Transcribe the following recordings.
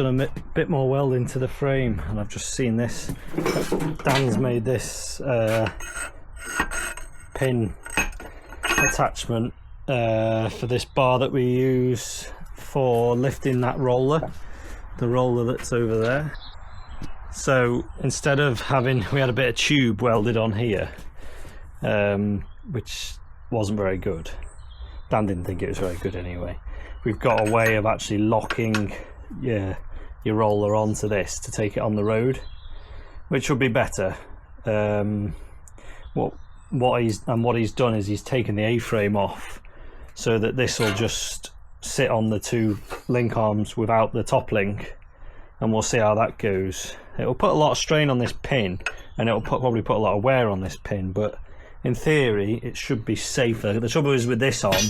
done a bit more welding to the frame, and I've just seen this. Dan's made this pin attachment for this bar that we use for lifting that roller, the roller that's over there. So instead of having, we had a bit of tube welded on here, which wasn't very good. Dan didn't think it was very good anyway. We've got a way of actually locking your roller onto this to take it on the road, which would be better. What he's done is he's taken the A-frame off so that this will just sit on the two link arms without the top link, and we'll see how that goes. It will put a lot of strain on this pin, and it will probably put a lot of wear on this pin, but in theory it should be safer. The trouble is with this on,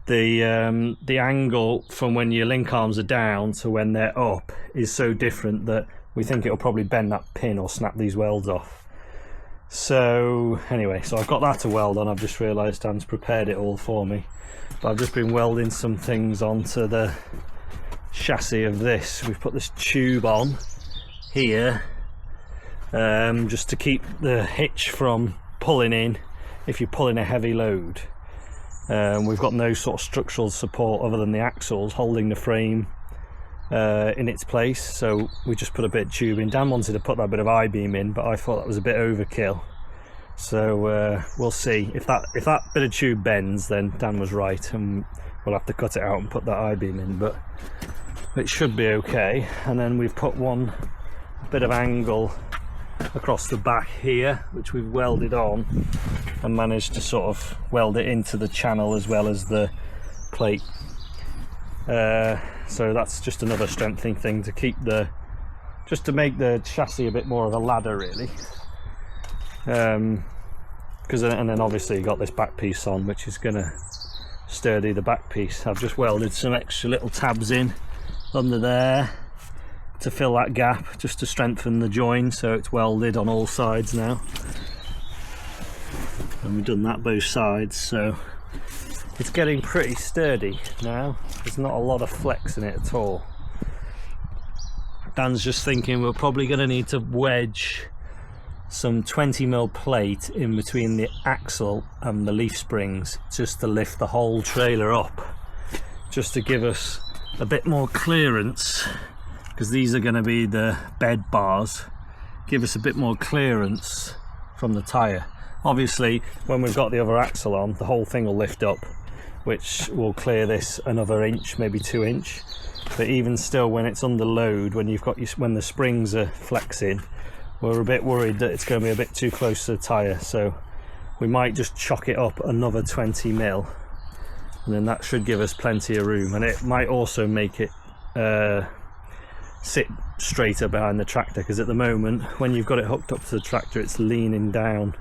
the angle from when your link arms are down to when they're up is so different that we think it'll probably bend that pin or snap these welds off. So anyway, so I've got that to weld on. I've just realised Dan's prepared it all for me, but I've just been welding some things onto the chassis of this. We've put this tube on here just to keep the hitch from pulling in if you're pulling a heavy load. We've got no sort of structural support other than the axles holding the frame in its place, so we just put a bit of tube in. Dan wanted to put that bit of I-beam in, but I thought that was a bit overkill, so we'll see. If that bit of tube bends, then Dan was right, and we'll have to cut it out and put that I-beam in, but it should be okay. And then we've put one bit of angle across the back here, which we've welded on, and managed to sort of weld it into the channel as well as the plate. So that's just another strengthening thing to keep just to make the chassis a bit more of a ladder, really. And then obviously you got this back piece on, which is going to sturdy the back piece. I've just welded some extra little tabs in under there to fill that gap, just to strengthen the join, so it's welded on all sides now, and we've done that both sides, so it's getting pretty sturdy now. There's not a lot of flex in it at all. Dan's just thinking we're probably going to need to wedge some 20mm plate in between the axle and the leaf springs, just to lift the whole trailer up, just to give us a bit more clearance, because these are going to be the bed bars. Give us a bit more clearance from the tyre. Obviously when we've got the other axle on, the whole thing will lift up, which will clear this another inch, maybe 2 inch. But even still, when it's under load, when when the springs are flexing, we're a bit worried that it's going to be a bit too close to the tyre, so we might just chock it up another 20mm, and then that should give us plenty of room, and it might also make it sit straighter behind the tractor, because at the moment when you've got it hooked up to the tractor, it's leaning down,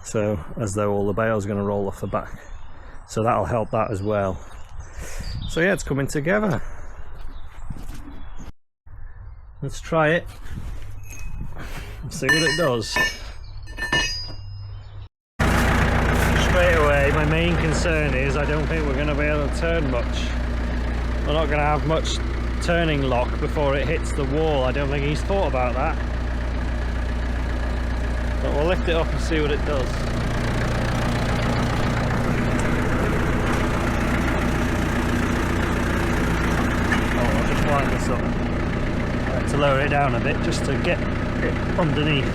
so as though all the bales are going to roll off the back, so that'll help that as well. So yeah, it's coming together. Let's try it and see what it does. Straight away, my main concern is I don't think we're going to be able to turn much. We're not going to have much turning lock before it hits the wall. I don't think he's thought about that, but we'll lift it up and see what it does. Oh, I'll just wind this up. I have to lower it down a bit just to get it underneath.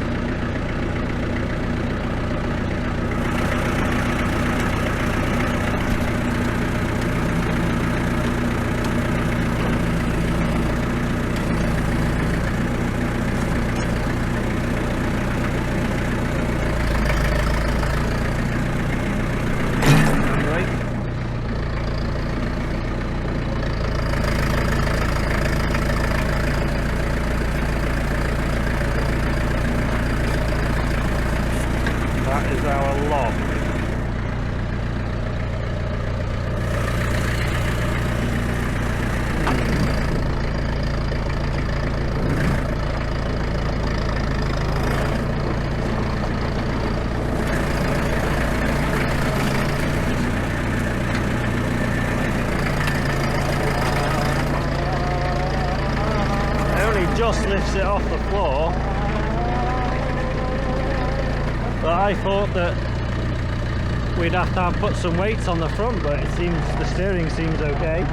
just lifts it off the floor. But I thought that we'd have to put some weights on the front, but it seems the steering seems okay.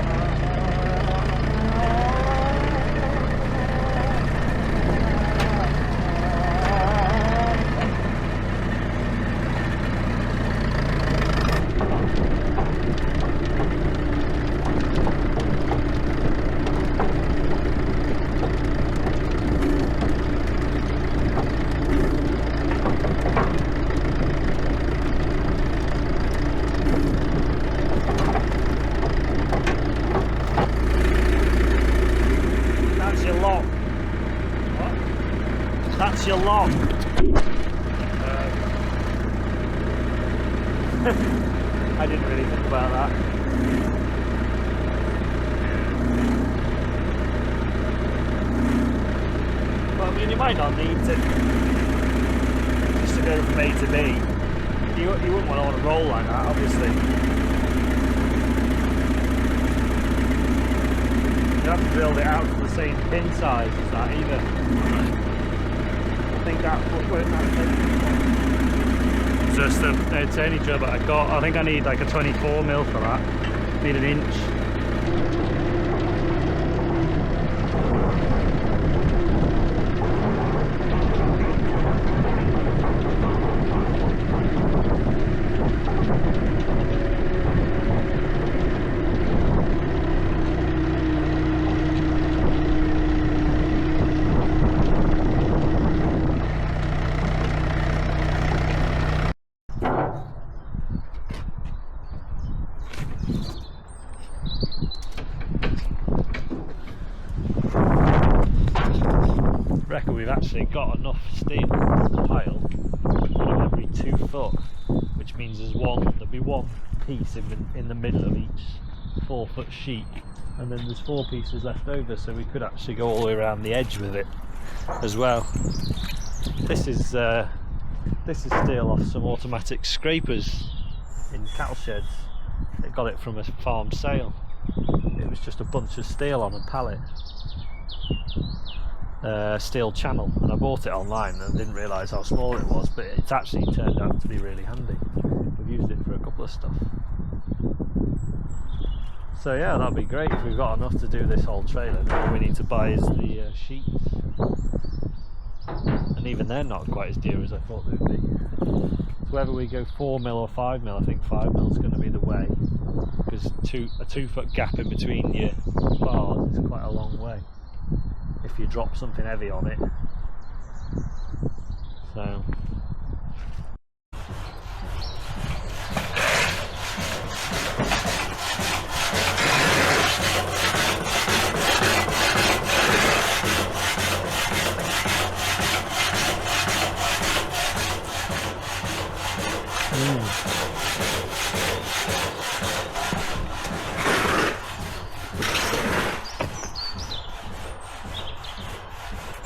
That's your lock. I didn't really think about that. Well, I mean, you might not need to just to go from A to B. You wouldn't want to roll like that, obviously. You have to build it out to the same pin size as that either. I think that's what we're just it's the only job I got. I think I need like a 24mm for that. Need an inch. We've actually got enough steel in the pile every 2 foot, which means there'll be one piece in the middle of each 4 foot sheet, and then there's 4 pieces left over, so we could actually go all the way around the edge with it as well. This is steel off some automatic scrapers in cattle sheds. They got it from a farm sale. It was just a bunch of steel on a pallet. Steel channel, and I bought it online and didn't realise how small it was, but it's actually turned out to be really handy. We've used it for a couple of stuff. So yeah, that'd be great if we've got enough to do this whole trailer. All we need to buy is the sheets, and even they're not quite as dear as I thought they would be. So whether we go 4mm or 5mm, I think 5mm is going to be the way, because a 2 foot gap in between your bars is quite a long way if you drop something heavy on it. So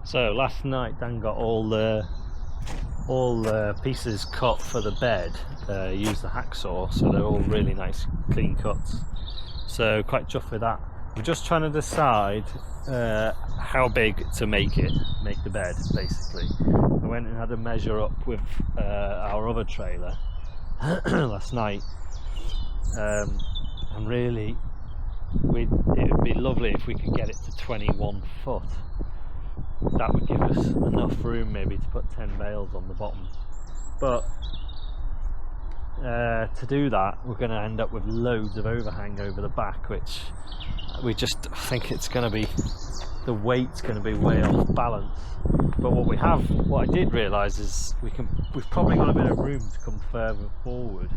So last night Dan got all the pieces cut for the bed, used the hacksaw, so they're all really nice clean cuts, so quite chuffed with that. We're just trying to decide how big to make the bed basically. I went and had a measure up with our other trailer last night, and really it would be lovely if we could get it to 21 foot. That would give us enough room maybe to put 10 bales on the bottom, but to do that we're going to end up with loads of overhang over the back, which we just think it's going to be, the weight's going to be way off balance. But what I did realise is we've probably got a bit of room to come further forward.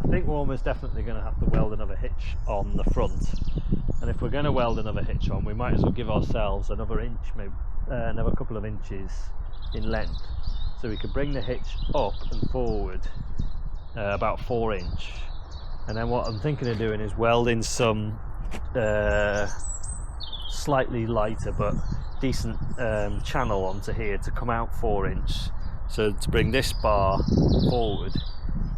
I think we're almost definitely going to have to weld another hitch on the front, and if we're going to weld another hitch on, we might as well give ourselves another inch, maybe another couple of inches in length, so we can bring the hitch up and forward about 4 inch. And then what I'm thinking of doing is welding some slightly lighter but decent channel onto here to come out 4 inch, so to bring this bar forward,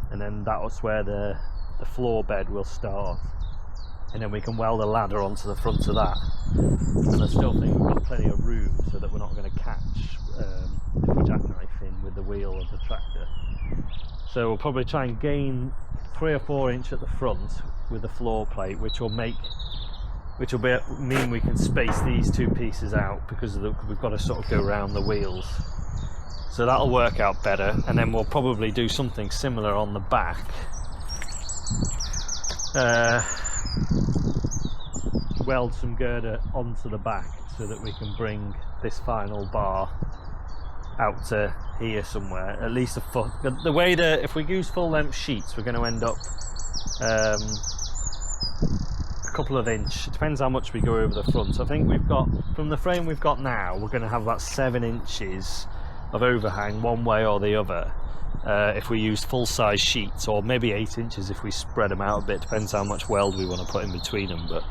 and then that's where the floor bed will start, and then we can weld a ladder onto the front of that. And I still think we've got plenty of room so that we're not going to catch if we jackknife in with the wheel of the tractor. So we'll probably try and gain 3 or 4 inch at the front with the floor plate, which will mean we can space these two pieces out, because we've got to sort of go around the wheels. So that'll work out better, and then we'll probably do something similar on the back. Weld some girder onto the back so that we can bring this final bar out to here somewhere, at least a foot. The way that if we use full length sheets, we're going to end up a couple of inch. It depends how much we go over the front. So I think we've got, from the frame we've got now, we're going to have about 7 inches of overhang one way or the other if we use full size sheets, or maybe 8 inches if we spread them out a bit. Depends how much weld we want to put in between them. But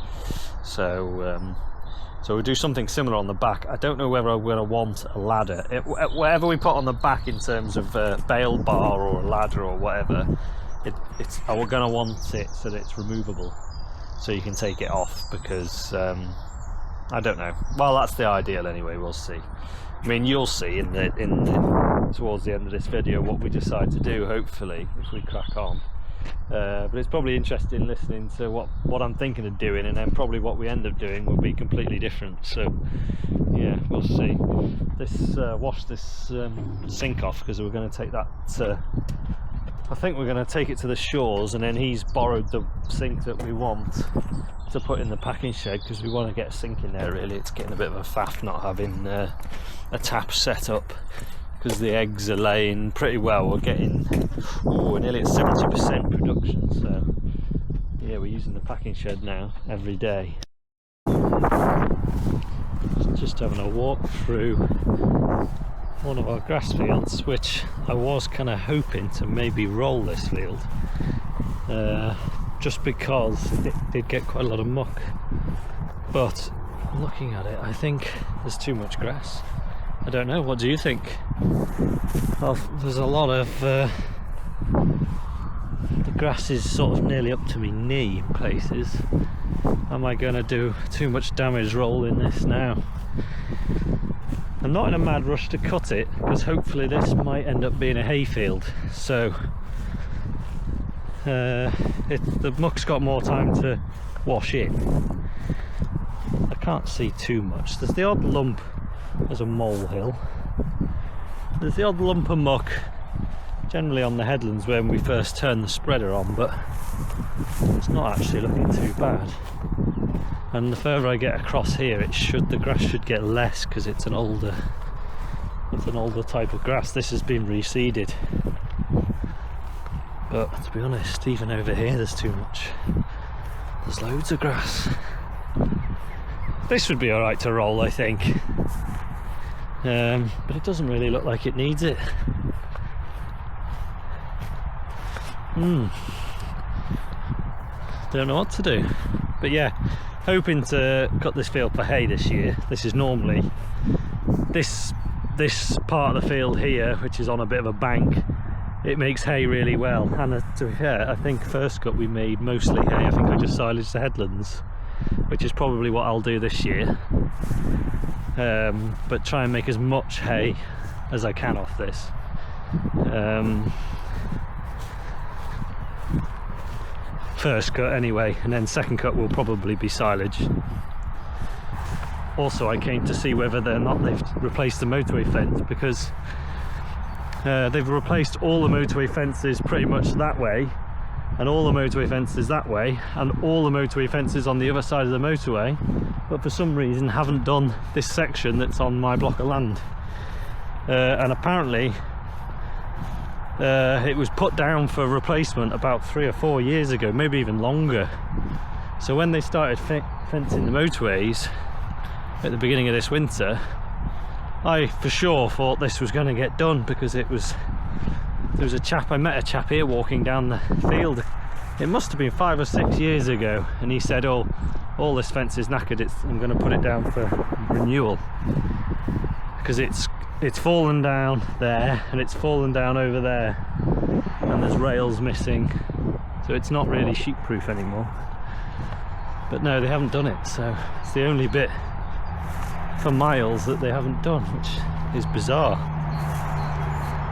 so we'll do something similar on the back. I don't know whether I'm going to want a ladder. Whatever we put on the back in terms of bale bar or a ladder or whatever, we're going to want it so that it's removable, so you can take it off, because I don't know. Well, that's the ideal anyway. We'll see. I mean, you'll see in towards the end of this video what we decide to do, hopefully, if we crack on. But it's probably interesting listening to what I'm thinking of doing, and then probably what we end up doing will be completely different. So yeah, we'll see. Wash this sink off, because we're going to take that I think we're going to take it to the shores, and then he's borrowed the sink that we want to put in the packing shed, because we want to get a sink in there. Really, it's getting a bit of a faff not having a tap set up, because the eggs are laying pretty well. We're getting we're nearly at 70% production, so yeah, we're using the packing shed now every day. Just having a walk through one of our grass fields, which I was kind of hoping to maybe roll this field, just because it did get quite a lot of muck. But looking at it, I think there's too much grass. I don't know, what do you think? Well, there's a lot of the grass is sort of nearly up to my knee in places. Am I going to do too much damage rolling this now? I'm not in a mad rush to cut it, because hopefully this might end up being a hayfield, so the muck's got more time to wash in. I can't see too much. There's the odd lump. There's a molehill. There's the odd lump of muck generally on the headlands when we first turn the spreader on, but it's not actually looking too bad. And the further I get across here, the grass should get less, because it's an older type of grass. This has been reseeded, but to be honest, even over here there's too much. There's loads of grass. This would be alright to roll, I think, but it doesn't really look like it needs it. Don't know what to do, but yeah, hoping to cut this field for hay this year. This is normally this part of the field here, which is on a bit of a bank. It makes hay really well, and to be fair, I think first cut we made mostly hay. I think I just silaged the headlands, which is probably what I'll do this year. But try and make as much hay as I can off this. First cut anyway, and then second cut will probably be silage. Also, I came to see whether or not they've replaced the motorway fence, because they've replaced all the motorway fences pretty much that way, and all the motorway fences that way, and all the motorway fences on the other side of the motorway, but for some reason haven't done this section that's on my block of land. And apparently it was put down for replacement about 3 or 4 years ago, maybe even longer. So when they started fencing the motorways at the beginning of this winter, I for sure thought this was going to get done, because there was I met a chap here walking down the field. It must have been 5 or 6 years ago, and he said, "Oh, all this fence is knackered. I'm going to put it down for renewal, because it's fallen down there, and it's fallen down over there, and there's rails missing, so it's not really sheep proof anymore." But no, they haven't done it, so it's the only bit for miles that they haven't done, which is bizarre.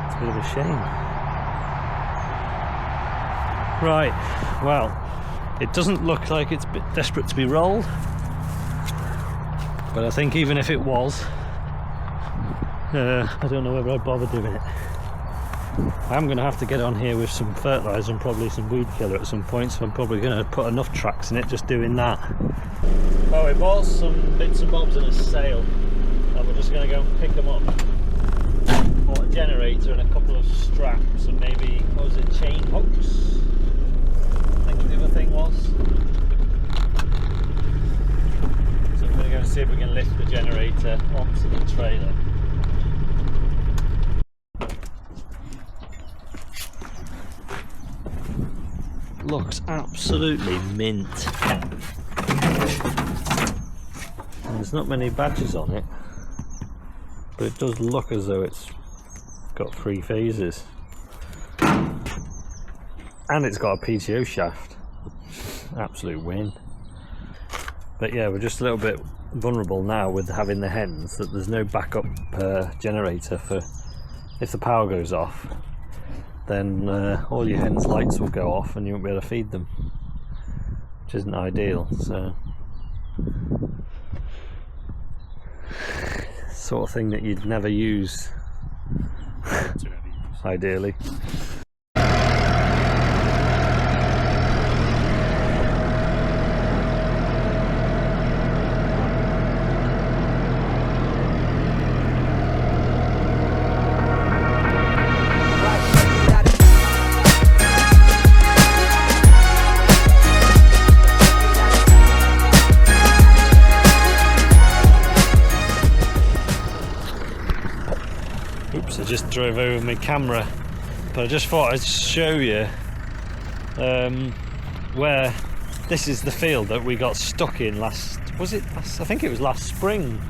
It's a bit of a shame. Right, well, it doesn't look like it's a bit desperate to be rolled, but I think even if it was, I don't know whether I'd bother doing it. I'm going to have to get on here with some fertiliser and probably some weed killer at some point, so I'm probably going to put enough tracks in it just doing that. Oh, it was some bits and bobs in a sale, and we're just going to go and pick them up. Bought a generator and a couple of straps and maybe, what was it, chain hooks? I think the other thing was. So we're going to go and see if we can lift the generator onto the trailer. Looks absolutely mint. And there's not many badges on it, but it does look as though it's got 3 phases. And it's got a PTO shaft. Absolute win. But yeah, we're just a little bit vulnerable now with having the hens, that there's no backup generator for if the power goes off. Then all your hens' lights will go off and you won't be able to feed them, which isn't ideal. So, sort of thing that you'd never use, ideally. Oops, I just drove over my camera, but I just thought I'd show you where this is the field that we got stuck in I think it was last spring.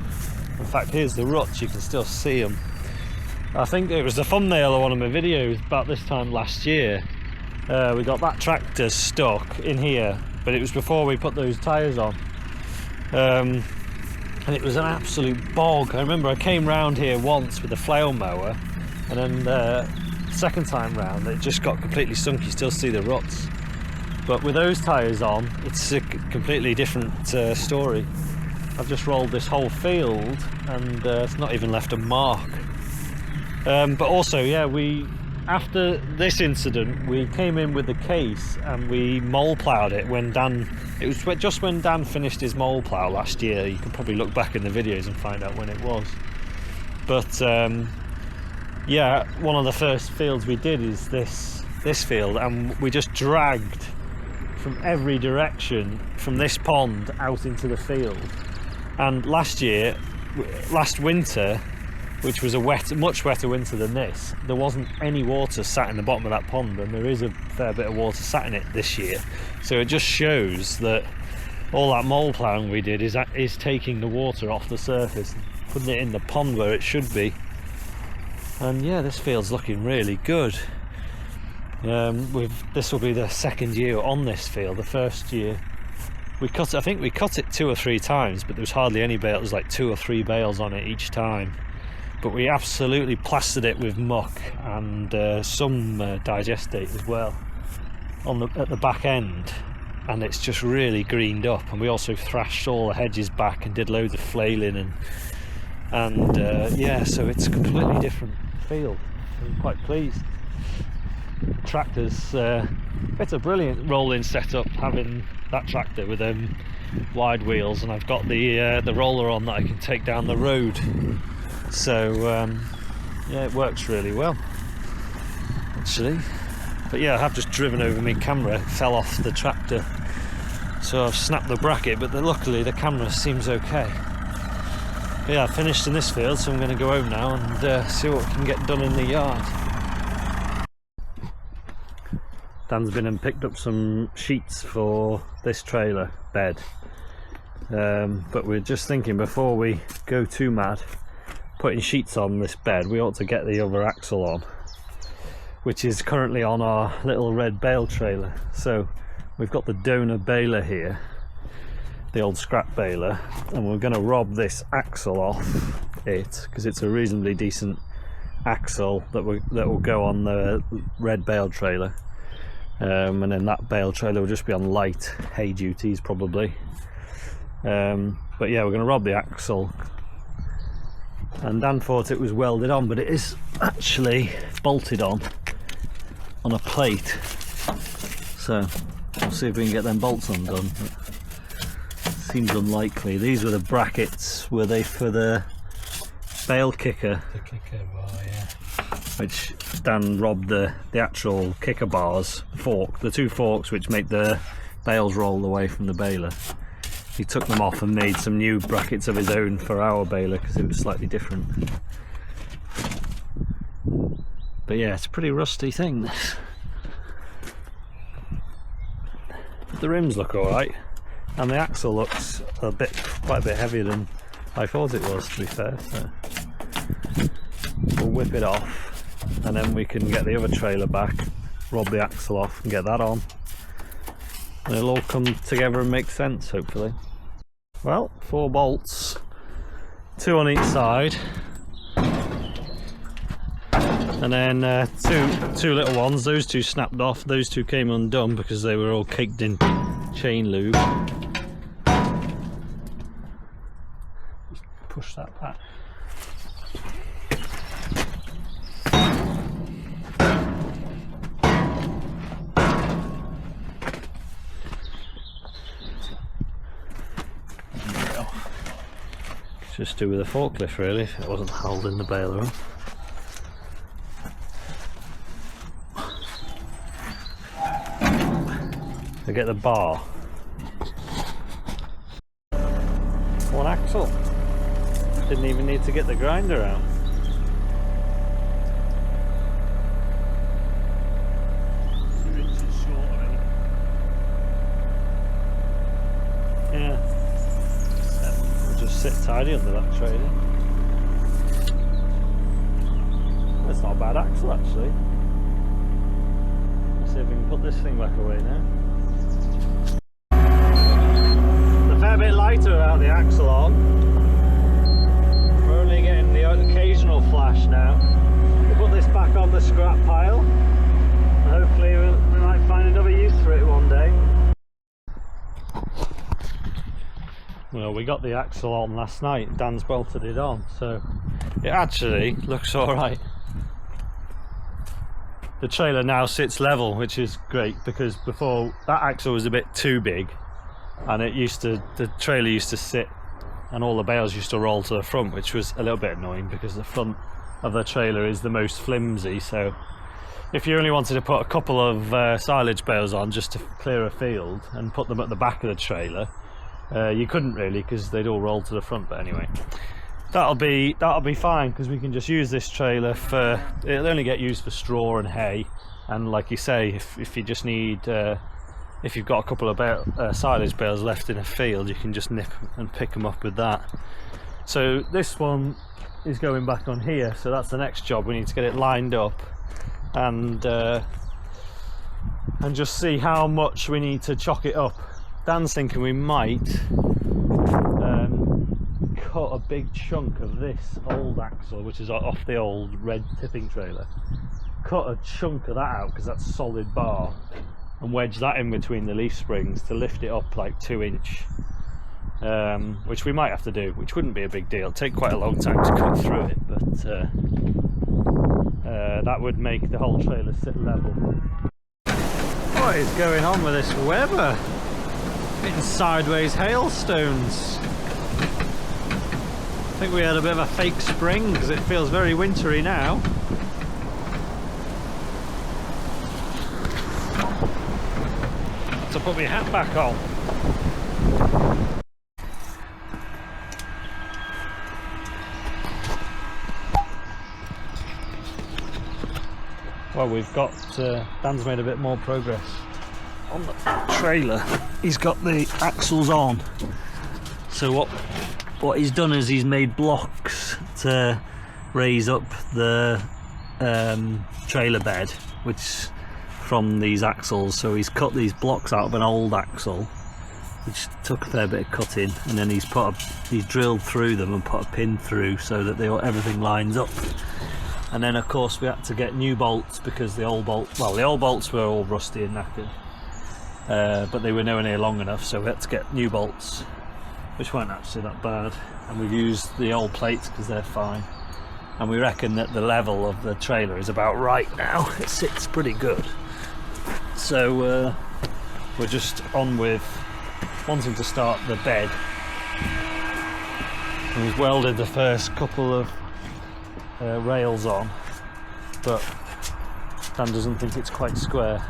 In fact, here's the ruts, you can still see them. I think it was the thumbnail of one of my videos about this time last year. We got that tractor stuck in here, but it was before we put those tyres on. And it was an absolute bog. I remember I came round here once with a flail mower, and then the second time round it just got completely sunk. You still see the ruts, but with those tyres on it's a completely different story. I've just rolled this whole field and it's not even left a mark. But also, yeah, after this incident we came in with the case and we mole ploughed it when Dan, it was just when Dan finished his mole plough last year. You can probably look back in the videos and find out when it was. But yeah, one of the first fields we did is this field, and we just dragged from every direction from this pond out into the field. And last winter, which was a much wetter winter than this, there wasn't any water sat in the bottom of that pond, and there is a fair bit of water sat in it this year. So it just shows that all that mole ploughing we did is taking the water off the surface and putting it in the pond where it should be. And yeah, this field's looking really good. This will be the second year on this field. The first year I think we cut it 2 or 3 times, but there was hardly any bale. It was like 2 or 3 bales on it each time. But we absolutely plastered it with muck and some digestate as well at the back end, and it's just really greened up. And we also thrashed all the hedges back and did loads of flailing and yeah, so it's a completely different field. I'm quite pleased. Tractors, it's a brilliant rolling setup having that tractor with them wide wheels, and I've got the roller on that I can take down the road. So yeah, it works really well actually. But yeah, I have just driven over my camera, it fell off the tractor, so I've snapped the bracket, but luckily the camera seems okay. But yeah, I finished in this field, so I'm going to go home now and see what we can get done in the yard. Dan's been and picked up some sheets for this trailer bed, but we're just thinking, before we go too mad putting sheets on this bed, we ought to get the other axle on, which is currently on our little red bale trailer. So we've got the donor baler here, the old scrap baler, and we're going to rob this axle off it because it's a reasonably decent axle that will go on the red bale trailer, and then that bale trailer will just be on light hay duties probably. But yeah, we're going to rob the axle, and Dan thought it was welded on, but it is actually bolted on a plate, so we'll see if we can get them bolts undone. Seems unlikely. These were the brackets, were they for the bale kicker? The kicker bar, yeah. Which Dan robbed the actual kicker bars, the two forks which make the bales roll away from the baler. He took them off and made some new brackets of his own for our baler because it was slightly different. But yeah, it's a pretty rusty thing, this. The rims look alright, and the axle looks quite a bit heavier than I thought it was, to be fair. So we'll whip it off, and then we can get the other trailer back, rob the axle off and get that on, and it'll all come together and make sense, hopefully. Well, 4 bolts, 2 on each side, and then two little ones. Those 2 snapped off, those 2 came undone because they were all caked in chain lube. Just push that back. Just do with a forklift really, if it wasn't holding the baler up. To get the bar. One axle. Didn't even need to get the grinder out. Yeah. We'll just sit tidy under that trailer. That's not a bad axle actually. Let's see if we can put this thing back away now. A fair bit lighter without the axle on. We're only getting the occasional flash now. We'll put this back on the scrap pile. Hopefully we might find another use for it one day. Well, we got the axle on last night. Dan's bolted it on, so it actually looks alright. The trailer now sits level, which is great, because before that axle was a bit too big, and the trailer used to sit and all the bales used to roll to the front, which was a little bit annoying because the front of the trailer is the most flimsy. So if you only wanted to put a couple of silage bales on just to clear a field and put them at the back of the trailer, you couldn't really, because they'd all roll to the front. But anyway, that'll be fine, because we can just use this trailer for, it'll only get used for straw and hay, and like you say, if you just need if you've got a couple of silage bales left in a field, you can just nip and pick them up with that. So this one is going back on here, so that's the next job. We need to get it lined up and just see how much we need to chock it up. Dan's thinking we might cut a big chunk of this old axle, which is off the old red tipping trailer, cut a chunk of that out because that's solid bar, and wedge that in between the leaf springs to lift it up like 2 inch, which we might have to do, which wouldn't be a big deal. It'd take quite a long time to cut through it, but that would make the whole trailer sit level. What is going on with this weather? Getting sideways hailstones. I think we had a bit of a fake spring because it feels very wintry now. To put my hat back on. Well, we've got Dan's made a bit more progress on the trailer. He's got the axles on, so what he's done is he's made blocks to raise up the trailer bed, which from these axles. So he's cut these blocks out of an old axle, which took a fair bit of cutting, and then he's drilled through them and put a pin through so that everything lines up. And then of course we had to get new bolts because the old bolts were all rusty and knackered, but they were nowhere near long enough, so we had to get new bolts, which weren't actually that bad, and we've used the old plates because they're fine. And we reckon that the level of the trailer is about right now. It sits pretty good. So we're just on with wanting to start the bed. And we've welded the first couple of rails on, but Dan doesn't think it's quite square.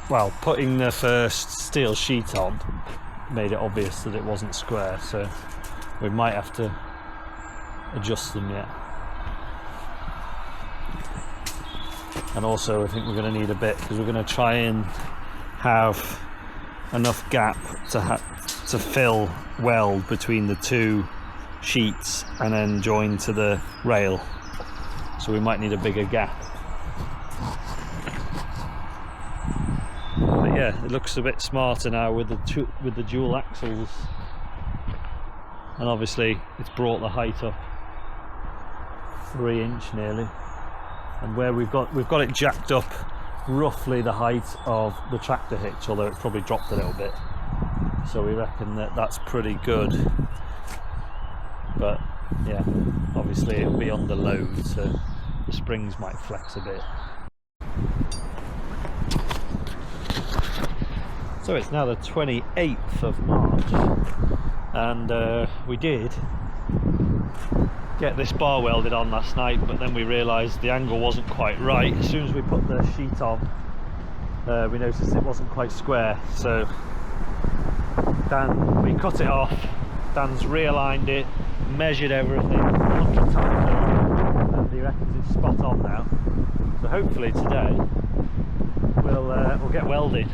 Well, putting the first steel sheet on made it obvious that it wasn't square, so we might have to adjust them yet. And also I think we're going to need a bit, because we're going to try and have enough gap to fill weld between the two sheets and then join to the rail, so we might need a bigger gap. But yeah, it looks a bit smarter now with the dual axles, and obviously it's brought the height up 3 inch nearly, and where we've got it jacked up roughly the height of the tractor hitch, although it's probably dropped a little bit, so we reckon that that's pretty good. But yeah, obviously it'll be under load, so the springs might flex a bit. So it's now the 28th of March, and we did get this bar welded on last night, but then we realised the angle wasn't quite right. As soon as we put the sheet on, we noticed it wasn't quite square, so we cut it off. Dan's realigned it, measured everything 100 times over, and he reckons it's spot on now. So hopefully today we'll get welding.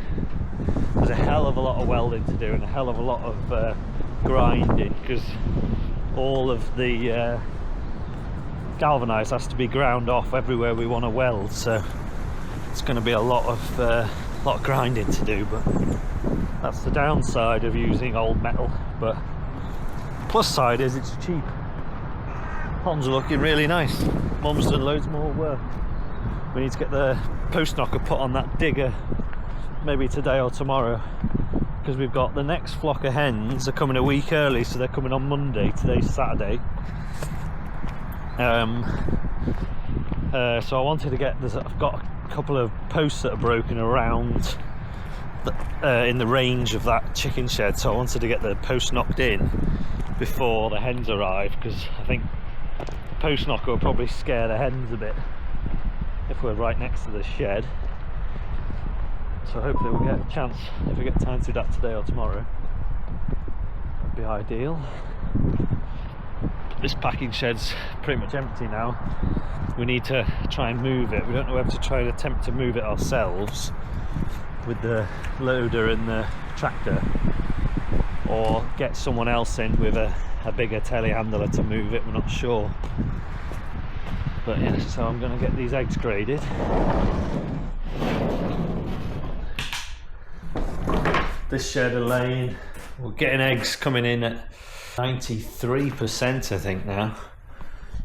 There's a hell of a lot of welding to do and a hell of a lot of grinding, because all of the galvanised has to be ground off everywhere we want to weld, so it's going to be a lot of grinding to do. But that's the downside of using old metal, but plus side is it's cheap. Ponds are looking really nice. Mum's done loads more work. We need to get the post knocker put on that digger maybe today or tomorrow, because we've got the next flock of hens are coming a week early, so they're coming on Monday. Today's Saturday. So I wanted to get this. I've got a couple of posts that are broken around in the range of that chicken shed, so I wanted to get the post knocked in before the hens arrive, because I think the post knocker will probably scare the hens a bit if we're right next to the shed. So hopefully we'll get a chance, if we get time to do that today or tomorrow. That'd be ideal. This packing shed's pretty much empty now. We need to try and move it. We don't know whether to try and attempt to move it ourselves with the loader and the tractor, or get someone else in with a bigger telehandler to move it. We're not sure. But yeah, so I'm going to get these eggs graded. This shed are laying, we're getting eggs coming in at 93% I think now,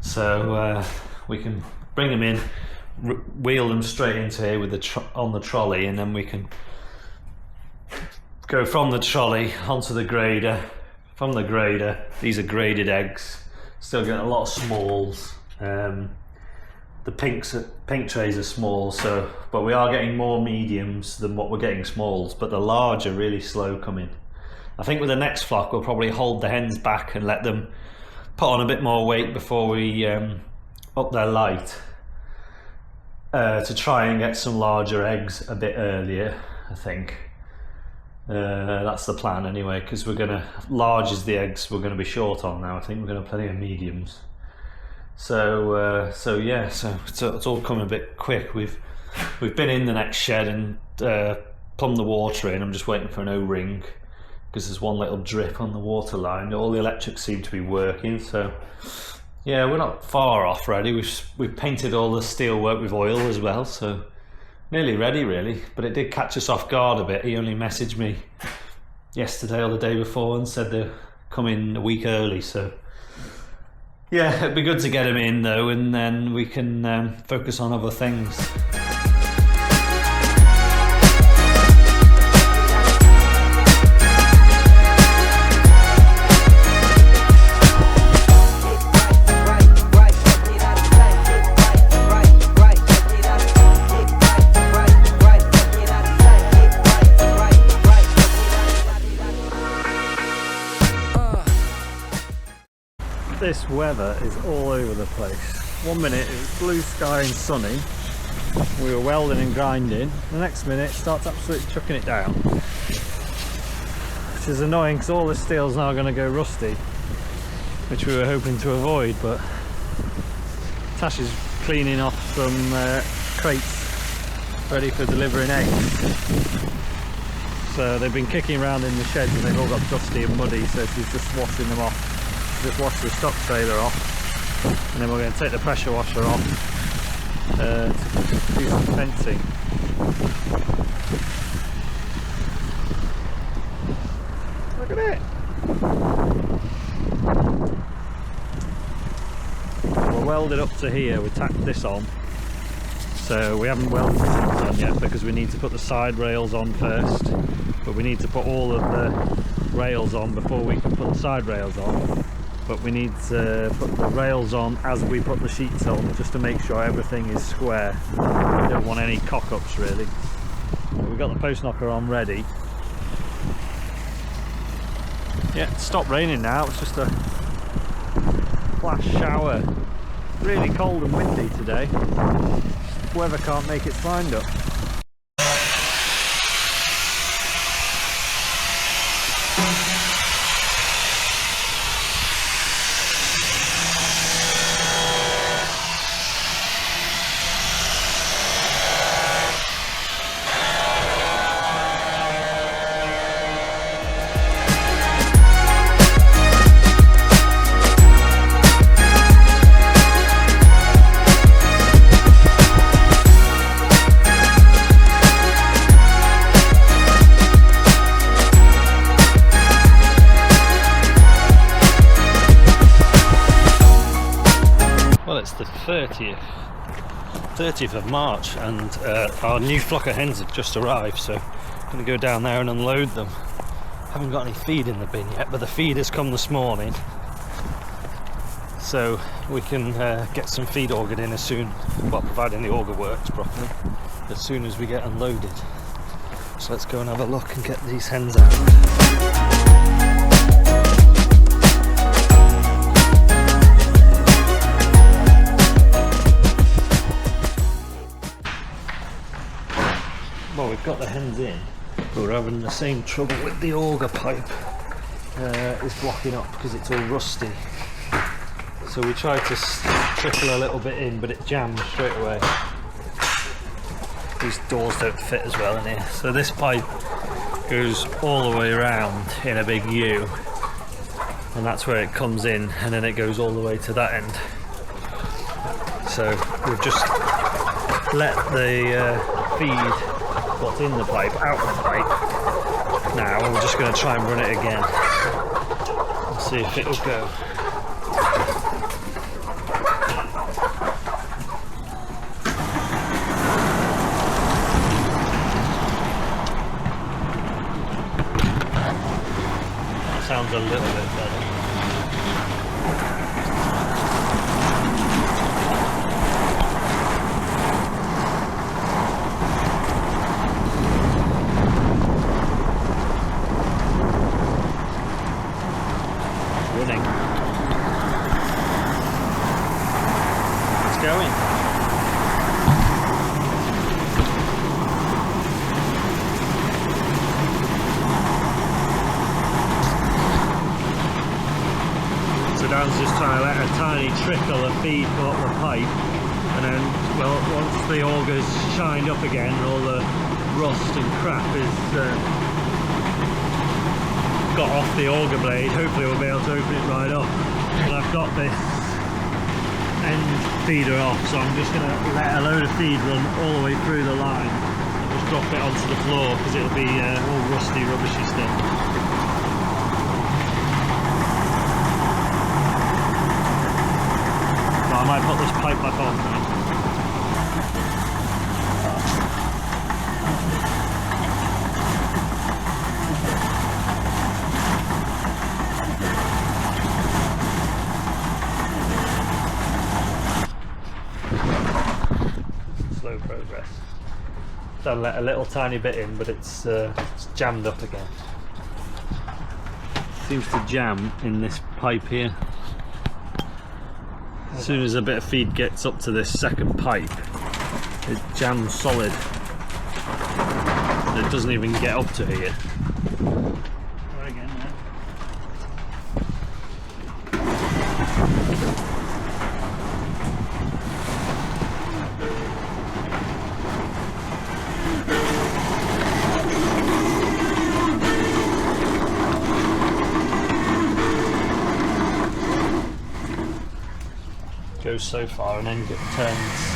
so we can bring them in, wheel them straight into here with on the trolley, and then we can go from the trolley onto the grader. From the grader, these are graded eggs, still getting a lot of smalls. The pink trays are small, so but we are getting more mediums than what we're getting smalls, but the large are really slow coming. I think with the next flock we'll probably hold the hens back and let them put on a bit more weight before we up their light, to try and get some larger eggs a bit earlier. I think that's the plan anyway, because large as the eggs we're going to be short on now. I think we're going to have plenty of mediums. So yeah, so it's all coming a bit quick. We've been in the next shed and plumbed the water in. I'm just waiting for an O-ring, because there's one little drip on the water line. All the electrics seem to be working, so yeah, we're not far off really. We've painted all the steel work with oil as well, so nearly ready really, but it did catch us off guard a bit. He only messaged me yesterday or the day before and said they're coming a week early, so yeah, it'd be good to get him in though, and then we can focus on other things. This weather is all over the place. One minute it was blue sky and sunny, we were welding and grinding, the next minute it starts absolutely chucking it down, which is annoying because all the steel's now going to go rusty, which we were hoping to avoid. But Tash is cleaning off some crates ready for delivering eggs. So they've been kicking around in the sheds and they've all got dusty and muddy, so she's just washing them off. Just wash the stock trailer off, and then we're going to take the pressure washer off to do some fencing. Look at it! We're welded up to here, we tacked this on, so we haven't welded this on yet because we need to put the side rails on first, but we need to put all of the rails on before we can put the side rails on. But we need to put the rails on as we put the sheets on, just to make sure everything is square. We don't want any cock-ups really. We've got the post knocker on ready. Yeah, it's stopped raining now, it's just a flash shower. Really cold and windy today. Weather can't make its mind up. It's the 30th of March, and our new flock of hens have just arrived, so I'm going to go down there and unload them. Haven't got any feed in the bin yet, but the feed has come this morning, so we can get some feed augered in as soon, well, providing the auger works properly, as soon as we get unloaded. So let's go and have a look and get these hens out. Well, we've got the hens in, but we're having the same trouble with the auger pipe. It's blocking up because it's all rusty. So we tried to trickle a little bit in, but it jammed straight away. These doors don't fit as well in here. So this pipe goes all the way around in a big U, and that's where it comes in, and then it goes all the way to that end. So we've just let the feed, what's in the pipe, out of the pipe now, and we're just going to try and run it again and see if it'll go. That sounds a little bit better. Going. So Dan's just trying to let a tiny trickle of feed go up the pipe, and then, well, once the auger's shined up again and all the rust and crap is got off the auger blade, hopefully we'll be able to open it right up. And I've got this end feeder off, so I'm just going to let a load of feed run all the way through the line drop it onto the floor because it'll be all rusty, rubbishy still. I might put this pipe back on now. Slow progress. Done let a little tiny bit in, but it's jammed up again. Seems to jam in this pipe here. As soon as a bit of feed gets up to this second pipe, it jams solid. It doesn't even get up to here. Try again now. Goes so far and then turns.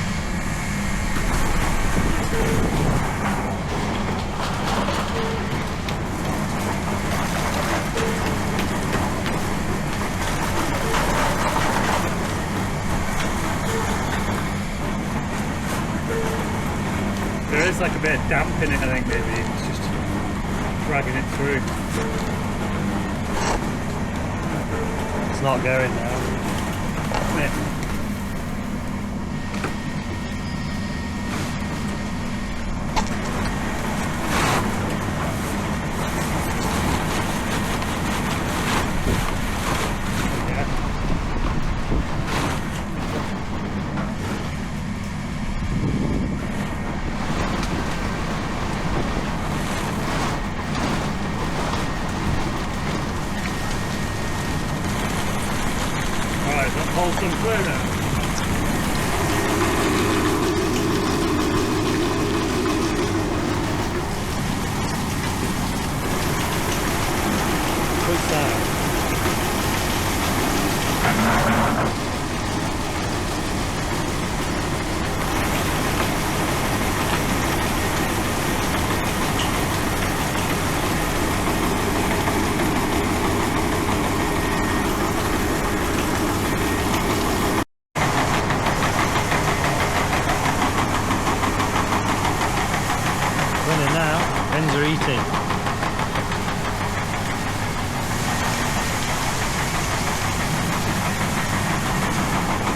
There is like a bit of damp in it, I think, maybe. It's just dragging it through. It's not going now. Yeah. Hold some clear now. Good sound. Running now, hens are eating.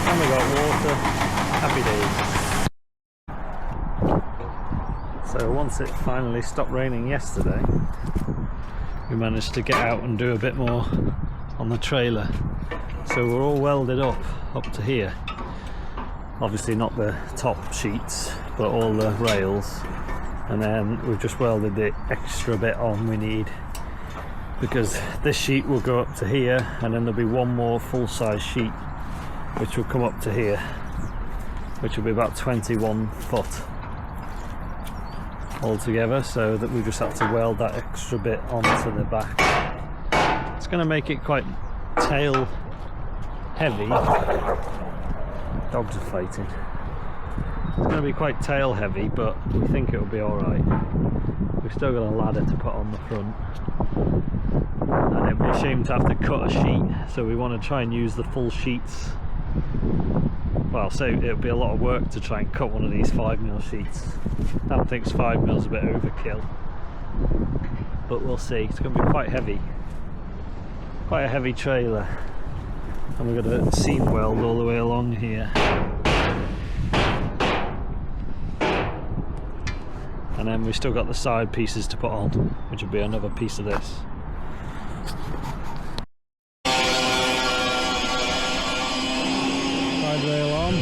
And we got water, happy days. So once it finally stopped raining yesterday, we managed to get out and do a bit more on the trailer. So we're all welded up to here. Obviously not the top sheets, but all the rails. And then we've just welded the extra bit on we need, because this sheet will go up to here, and then there'll be one more full-size sheet which will come up to here, which will be about 21 foot altogether, so that we just have to weld that extra bit onto the back. It's going to make it quite tail heavy. Dogs are fighting. It's going to be quite tail heavy, but we think it'll be alright. We've still got a ladder to put on the front, and it'd be a shame to have to cut a sheet, so we want to try and use the full sheets. Well, so it'll be a lot of work to try and cut one of these 5mm sheets. Dan thinks 5mm a bit overkill, but we'll see. It's going to be quite heavy, quite a heavy trailer, and we've got a seam weld all the way along here. And then we've still got the side pieces to put on, which will be another piece of this. Side rail on.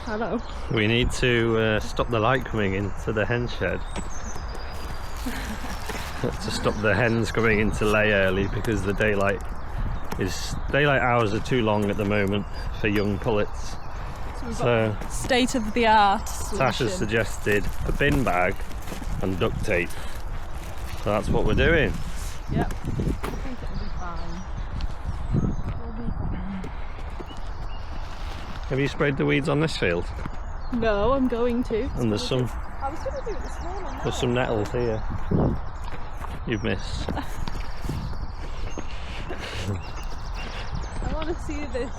Hello. We need to stop the light coming into the hen shed. to stop the hens coming into lay early, because the daylight hours are too long at the moment for young pullets. So state of the art solution. Tash has suggested a bin bag and duct tape. So that's what we're doing. Yep. I think it'll be fine. It'll be fine. Have you sprayed the weeds on this field? No, I'm going to. And there's some. I was going to do it this morning. There's some nettles here. You've missed. I want to see this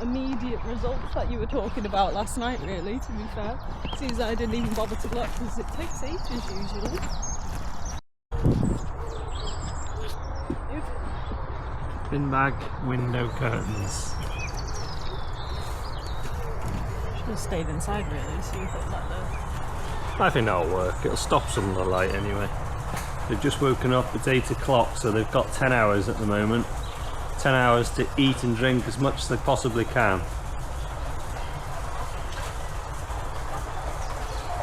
immediate results that you were talking about last night, really, to be fair. Seems I didn't even bother to look because it takes ages usually. Bin bag, window curtains. Should have stayed inside really, see if it's like that. I think that'll work. It'll stop some of the light anyway. They've just woken up, it's 8 o'clock, so they've got 10 hours at the moment. 10 hours to eat and drink as much as they possibly can.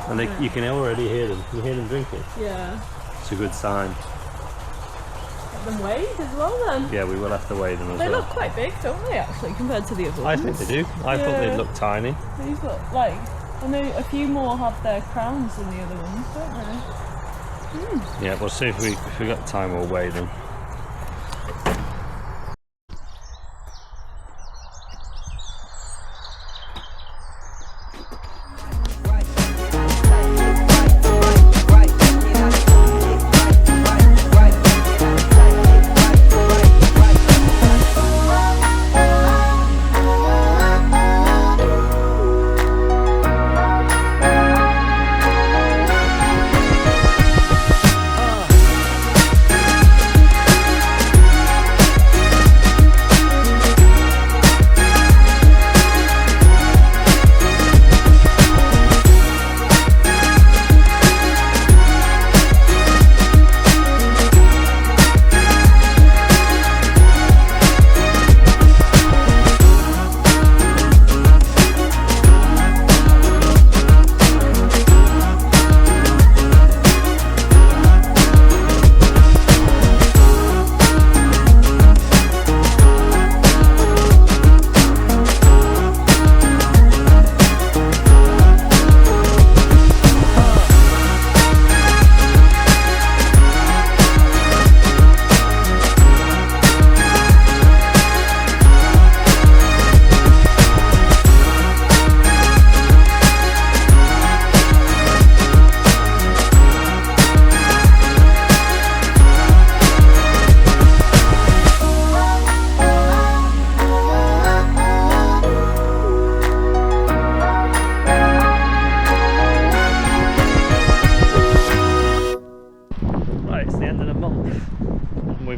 And you can already hear them. Can you hear them drinking? Yeah. It's a good sign. Have them weighed as well then? Yeah, we will have to weigh them as well. They look quite big, don't they, actually, compared to the other I ones? think they do. I thought they'd look tiny. These look like, I know a few more have their crowns than the other ones, don't they? Yeah, we'll see if we got time, we'll weigh them.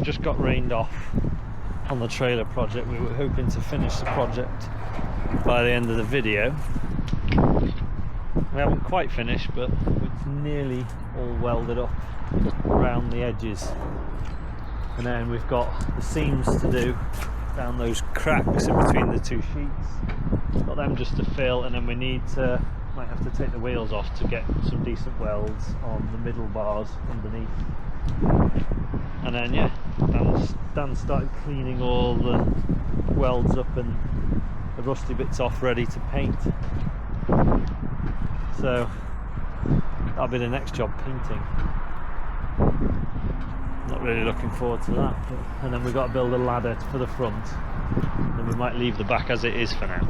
Just got rained off on the trailer project. We were hoping to finish the project by the end of the video. We haven't quite finished, but it's nearly all welded up around the edges, and then we've got the seams to do down those cracks in between the two sheets. Got them just to fill, and then we might have to take the wheels off to get some decent welds on the middle bars underneath. And then yeah, Dan started cleaning all the welds up and the rusty bits off, ready to paint. So that'll be the next job, painting. Not really looking forward to that. And then we've got to build a ladder for the front, and we might leave the back as it is for now.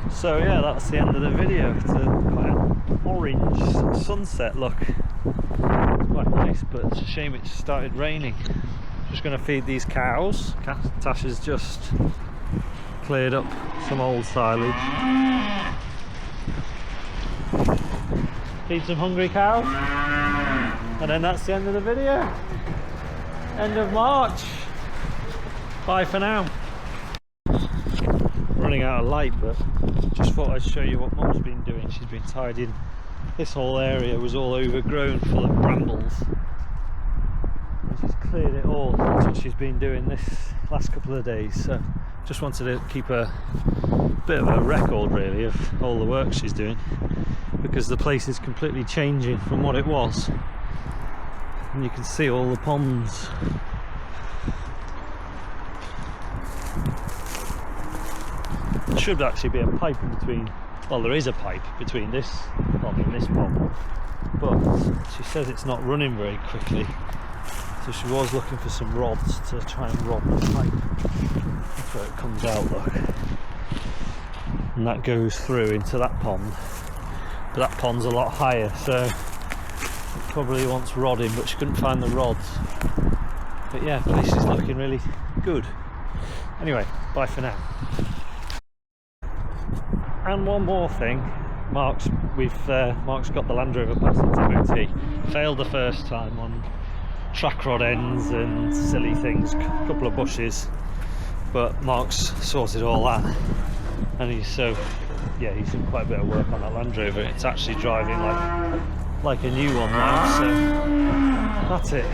So yeah, that's the end of the video. It's quite an orange sunset look. It's quite nice, but it's a shame it started raining. Just going to feed these cows. Tash has just cleared up some old silage. Feed some hungry cows, and then that's the end of the video. End of March. Bye for now. Running out of light, but just thought I'd show you what Mum's been doing. She's been tidying. This whole area was all overgrown, full of brambles, and she's cleared it all. That's what she's been doing this last couple of days. So just wanted to keep a bit of a record really of all the work she's doing, because the place is completely changing from what it was. and you can see all the ponds. There should actually be a pipe in between. Well, there is a pipe between this pond and this pond, but she says it's not running very quickly, so she was looking for some rods to try and rod the pipe. That's where it comes out, look, and that goes through into that pond, but that pond's a lot higher, so it probably wants rodding, but she couldn't find the rods. But yeah, the place is looking really good. Anyway, bye for now. And one more thing, Mark's got the Land Rover past its MOT. Failed the first time on track rod ends and silly things, a couple of bushes, but Mark's sorted all that, and he's done quite a bit of work on that Land Rover. It's actually driving like a new one now, so that's it.